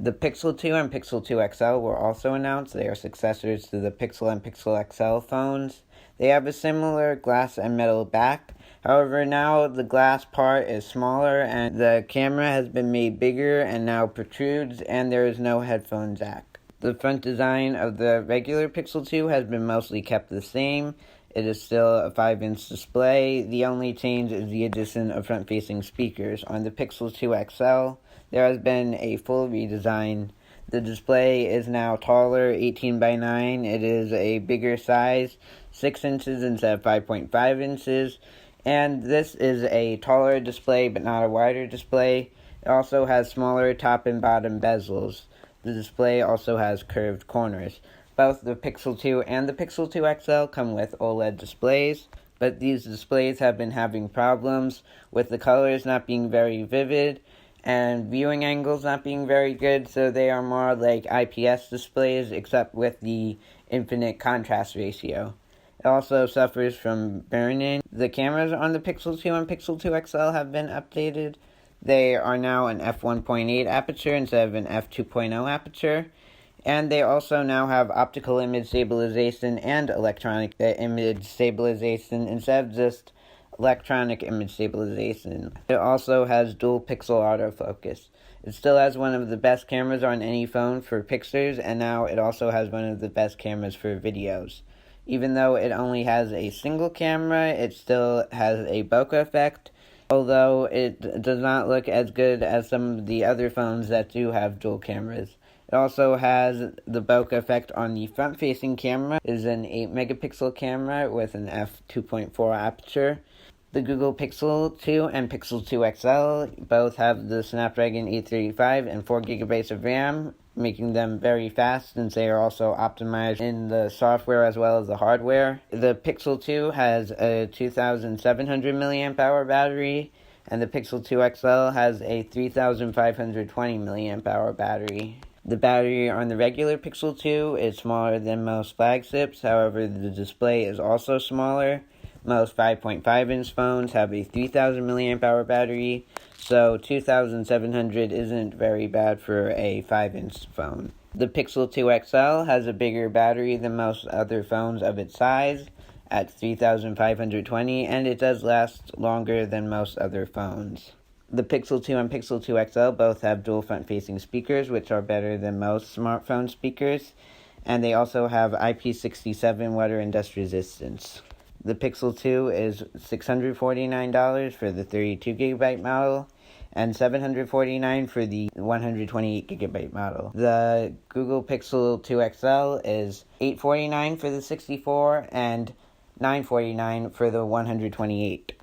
The Pixel 2 and Pixel 2 XL were also announced. They are successors to the Pixel and Pixel XL phones. They have a similar glass and metal back. However, now the glass part is smaller and the camera has been made bigger and now protrudes, and there is no headphone jack. The front design of the regular Pixel 2 has been mostly kept the same. It is still a 5-inch display. The only change is the addition of front-facing speakers. On the Pixel 2 XL, there has been a full redesign. The display is now taller, 18 by 9. It is a bigger size, 6 inches instead of 5.5 inches. And this is a taller display, but not a wider display. It also has smaller top and bottom bezels. The display also has curved corners. Both the Pixel 2 and the Pixel 2 XL come with OLED displays, but these displays have been having problems with the colors not being very vivid and viewing angles not being very good, so they are more like IPS displays, except with the infinite contrast ratio. It also suffers from burn-in. The cameras on the Pixel 2 and Pixel 2 XL have been updated. They are now an f1.8 aperture instead of an f2.0 aperture. And they also now have optical image stabilization and electronic image stabilization instead of just electronic image stabilization. It also has dual pixel autofocus. It still has one of the best cameras on any phone for pictures, and now it also has one of the best cameras for videos. Even though it only has a single camera, it still has a bokeh effect, although it does not look as good as some of the other phones that do have dual cameras. It also has the bokeh effect on the front-facing camera. It is an 8-megapixel camera with an f2.4 aperture. The Google Pixel 2 and Pixel 2 XL both have the Snapdragon 835 and 4 gigabytes of RAM, making them very fast since they are also optimized in the software as well as the hardware. The Pixel 2 has a 2,700 milliamp hour battery, and the Pixel 2 XL has a 3,520 milliamp hour battery. The battery on the regular Pixel 2 is smaller than most flagships, however the display is also smaller. Most 5.5-inch phones have a 3,000 milliamp hour battery, so 2,700 isn't very bad for a 5-inch phone. The Pixel 2 XL has a bigger battery than most other phones of its size at 3,520, and it does last longer than most other phones. The Pixel 2 and Pixel 2 XL both have dual front-facing speakers, which are better than most smartphone speakers, and they also have IP67 water and dust resistance. The Pixel 2 is $649 for the 32GB model, and $749 for the 128GB model. The Google Pixel 2 XL is $849 for the 64 and $949 for the 128.